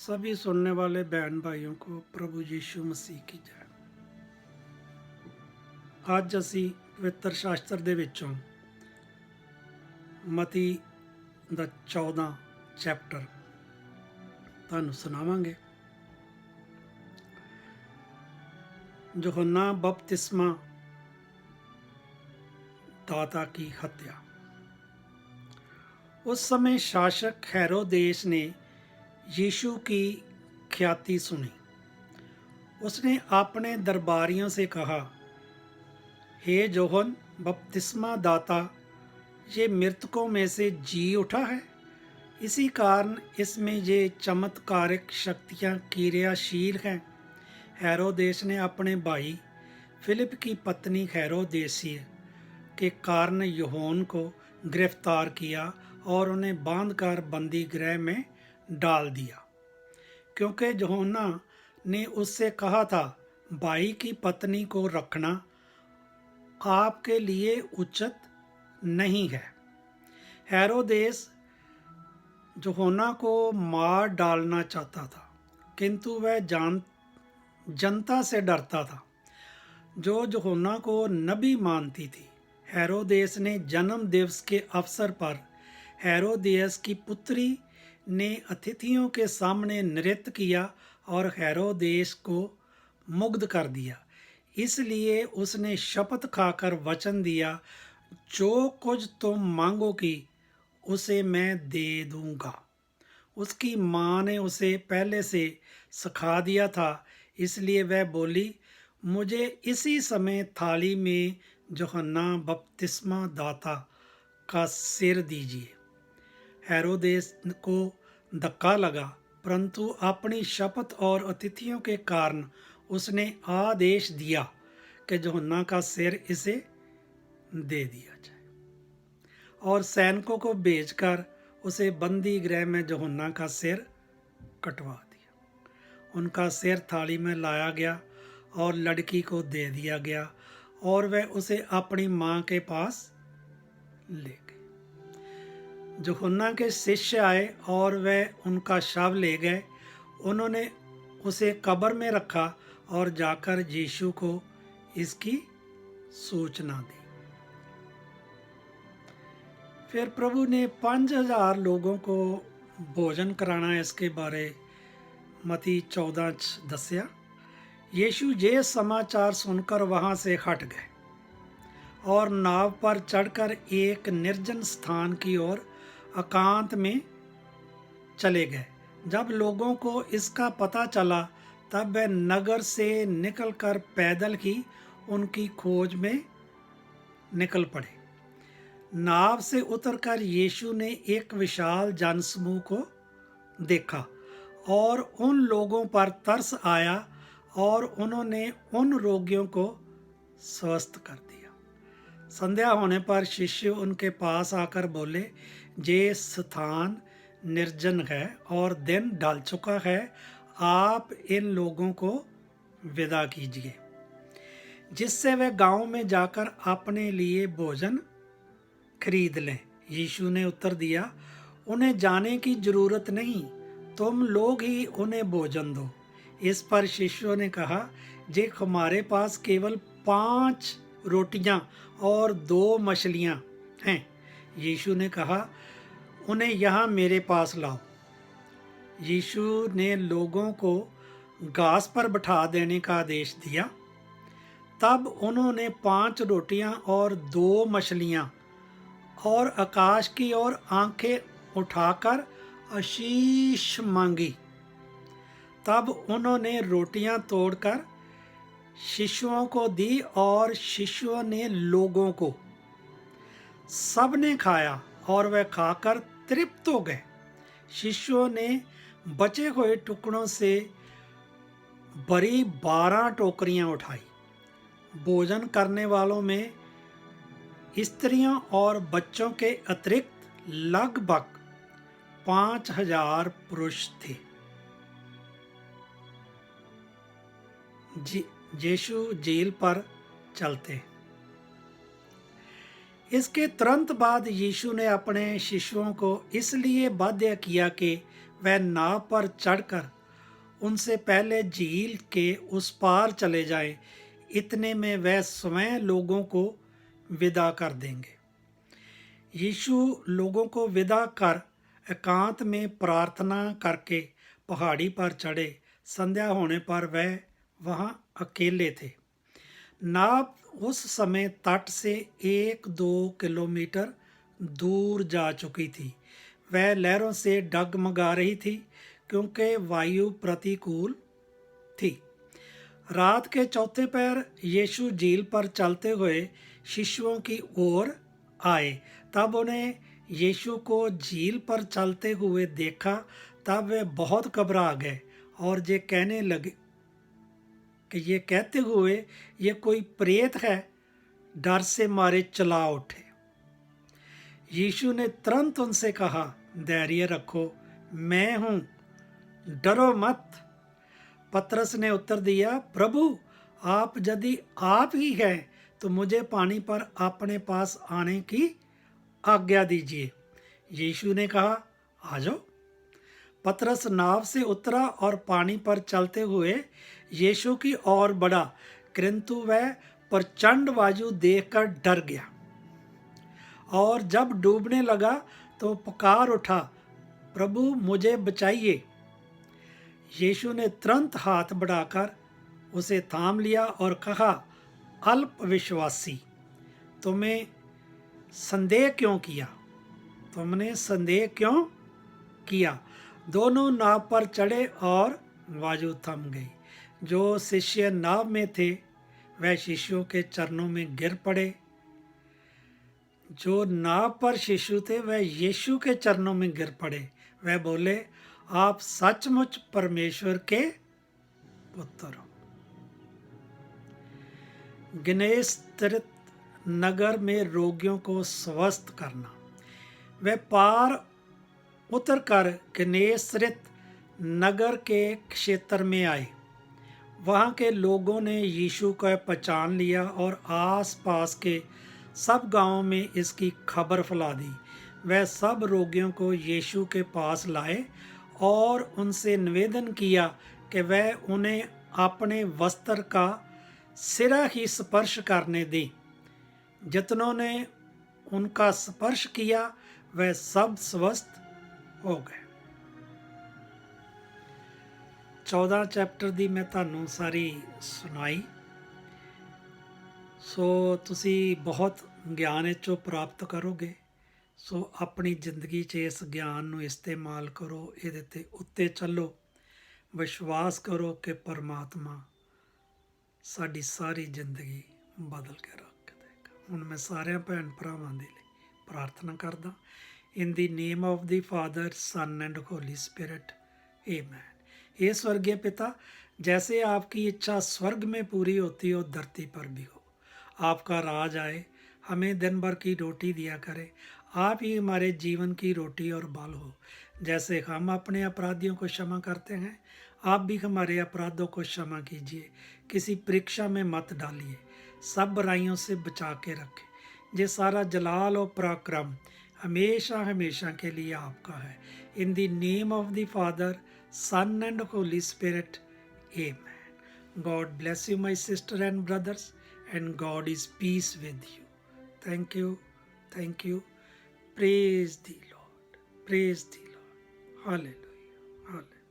सभी सुनने वाले बहन भाइयों को प्रभु यीशु मसीह की जय। ਅੱਜ ਅਸੀਂ ਪਵਿੱਤਰ ਸ਼ਾਸਤਰ ਦੇ ਵਿੱਚੋਂ ਮਤੀ ਦਾ 14 ਚੈਪਟਰ ਤੁਹਾਨੂੰ ਸੁਣਾਵਾਂਗੇ। यूहन्ना बपतिस्मा दाता की हत्या। उस समय शासक हेरोदेस ने यीशु की ख्याति सुनी। उसने अपने दरबारियों से कहा, हे यूहन्ना बपतिस्मा दाता, ये मृतकों में से जी उठा है, इसी कारण इसमें ये चमत्कारिक शक्तियाँ क्रियाशील हैं। हेरोदेस ने अपने भाई फिलिप की पत्नी हेरोदेसिय के कारण यूहन्ना को गिरफ्तार किया और उन्हें बांधकर बंदी गृह में डाल दिया, क्योंकि यूहन्ना ने उससे कहा था, भाई की पत्नी को रखना आपके लिए उचित नहीं है। हेरोदेस यूहन्ना को मार डालना चाहता था, किंतु वह जनता से डरता था जो यूहन्ना को नबी मानती थी। हेरोदेस ने जन्म दिवस के अवसर पर हेरोदियस की पुत्री ने अतिथियों के सामने नृत्य किया और हेरोदेस को मुग्ध कर दिया। इसलिए उसने शपथ खाकर वचन दिया, जो कुछ तुम मांगोगी उसे मैं दे दूंगा। उसकी माँ ने उसे पहले से सिखा दिया था, इसलिए वह बोली, मुझे इसी समय थाली में यूहन्ना बपतिस्मा दाता का सिर दीजिए। हेरोदेस को धक्का लगा, परंतु अपनी शपथ और अतिथियों के कारण उसने आदेश दिया कि यूहन्ना का सिर इसे दे दिया जाए और सैनिकों को भेजकर उसे बंदी गृह में यूहन्ना का सिर कटवा दिया। उनका सिर थाली में लाया गया और लड़की को दे दिया गया और वह उसे अपनी माँ के पास ले गई। यूहन्ना के शिष्य आए और वह उनका शव ले गए। उन्होंने उसे कब्र में रखा और जाकर यीशु को इसकी सूचना दी। फिर प्रभु ने 5000 लोगों को भोजन कराना, इसके बारे मती 14 दस्या। यीशु ये समाचार सुनकर वहाँ से हट गए और नाव पर चढ़कर एक निर्जन स्थान की ओर एकांत में चले गए। जब लोगों को इसका पता चला तब वे नगर से निकलकर पैदल ही उनकी खोज में निकल पड़े। नाव से उतरकर यीशु ने एक विशाल जनसमूह को देखा और उन लोगों पर तरस आया और उन्होंने उन रोगियों को स्वस्थ कर दिया। संध्या होने पर शिष्य उनके पास आकर बोले, ये स्थान निर्जन है और दिन ढल चुका है, आप इन लोगों को विदा कीजिए, जिससे वे गांव में जाकर अपने लिए भोजन खरीद लें। यीशु ने उत्तर दिया, उन्हें जाने की जरूरत नहीं, तुम लोग ही उन्हें भोजन दो। इस पर शिष्यों ने कहा, जे हमारे पास केवल 5 रोटियां और 2 मछलियां हैं। यीशु ने कहा, उन्हें यहाँ मेरे पास लाओ। यीशु ने लोगों को घास पर बिठा देने का आदेश दिया। तब उन्होंने 5 रोटियां और 2 मछलियां और आकाश की ओर आंखें उठाकर आशीष मांगी। तब उन्होंने रोटियां तोड़कर शिष्यों को दी और शिष्यों ने लोगों को। सबने खाया और वह खाकर तृप्त हो गए। शिष्यों ने बचे हुए टुकड़ों से भरी 12 टोकरियां उठाई। भोजन करने वालों में स्त्रियों और बच्चों के अतिरिक्त लगभग 5000 पुरुष थे। यीशु जेल पर चलते। इसके तुरंत बाद यीशु ने अपने शिष्यों को इसलिए बाध्य किया कि वह नाव पर चढ़कर उनसे पहले झील के उस पार चले जाएं, इतने में वह स्वयं लोगों को विदा कर देंगे। यीशु लोगों को विदा कर एकांत में प्रार्थना करके पहाड़ी पर चढ़े। संध्या होने पर वह वहाँ अकेले थे। नाव उस समय तट से 1-2 किलोमीटर दूर जा चुकी थी। वह लहरों से डगमगा रही थी क्योंकि वायु प्रतिकूल थी। रात के चौथे पहर यीशु झील पर चलते हुए शिष्यों की ओर आए। तब उन्हें यीशु को झील पर चलते हुए देखा। तब वे बहुत घबरा गए और ये कहने लगे कि ये कहते हुए ये कोई प्रेत है, डर से मारे चिल्ला उठे। यीशु ने तुरंत उनसे कहा, धैर्य रखो, मैं हूँ, डरो मत। पतरस ने उत्तर दिया, प्रभु, आप यदि आप ही हैं तो मुझे पानी पर अपने पास आने की आज्ञा दीजिए। यीशु ने कहा, आ जाओ। पतरस नाव से उतरा और पानी पर चलते हुए यीशु की ओर बढ़ा, किंतु वह प्रचंड वायु देखकर डर गया और जब डूबने लगा तो पुकार उठा, प्रभु मुझे बचाइए। यीशु ने तुरंत हाथ बढ़ाकर उसे थाम लिया और कहा, अल्प विश्वासी, तुमने संदेह क्यों किया? तुमने संदेह क्यों किया? दोनों नाव पर चढ़े और वायु थम गई। जो शिष्य नाव में थे वह शिष्यों के चरणों में गिर पड़े। जो नाव पर शिशु थे वह यीशु के चरणों में गिर पड़े। वह बोले, आप सचमुच परमेश्वर के पुत्र हो। गन्नेसरत नगर में रोगियों को स्वस्थ करना। वे पार उतरकर गन्नेसरत नगर के क्षेत्र में आए। वहाँ के लोगों ने यीशु को पहचान लिया और आसपास के सब गांवों में इसकी खबर फैला दी। वह सब रोगियों को यीशु के पास लाए और उनसे निवेदन किया कि वह उन्हें अपने वस्त्र का सिरा ही स्पर्श करने दें। जितनों ने उनका स्पर्श किया वह सब स्वस्थ हो गए। 14 चैप्टर ਦੀ मैं ਤੁਹਾਨੂੰ ਸਾਰੀ ਸੁਣਾਈ। ਸੋ ਤੁਸੀਂ ਬਹੁਤ ਗਿਆਨ ਇਹ 'ਚੋਂ ਪ੍ਰਾਪਤ ਕਰੋਗੇ। ਸੋ ਆਪਣੀ ਜ਼ਿੰਦਗੀ 'ਚ ਇਸ ਗਿਆਨ ਨੂੰ ਇਸਤੇਮਾਲ ਕਰੋ, ਇਹਦੇ ਤੇ ਉੱਤੇ ਚੱਲੋ, ਵਿਸ਼ਵਾਸ ਕਰੋ ਕਿ ਪਰਮਾਤਮਾ ਸਾਡੀ ਸਾਰੀ ਜ਼ਿੰਦਗੀ ਬਦਲ ਕੇ ਰੱਖ ਦੇਗਾ। ਹੁਣ ਮੈਂ ਸਾਰਿਆਂ ਭੈਣ ਭਰਾਵਾਂ ਦੇ ਲਈ प्रार्थना करदा। In the name of the father, sun and Holi spirit, amen. हे स्वर्गीय पिता, जैसे आपकी इच्छा स्वर्ग में पूरी होती हो धरती पर भी हो। आपका राज आए, हमें दिन भर की रोटी दिया करे। आप ही हमारे जीवन की रोटी और बल हो। जैसे हम अपने अपराधियों को क्षमा करते हैं, आप भी हमारे अपराधों को क्षमा कीजिए। किसी परीक्षा में मत डालिए, सब बुराइयों से बचा के रखें। ये सारा जलाल और पराक्रम हमेशा हमेशा के लिए आपका है। In the name of the father, sun and Holi spirit, amen. God bless you my sister and brothers, and God is peace with you. Thank you, thank you. Praise the Lord, praise the Lord. Hallelujah, hallelujah.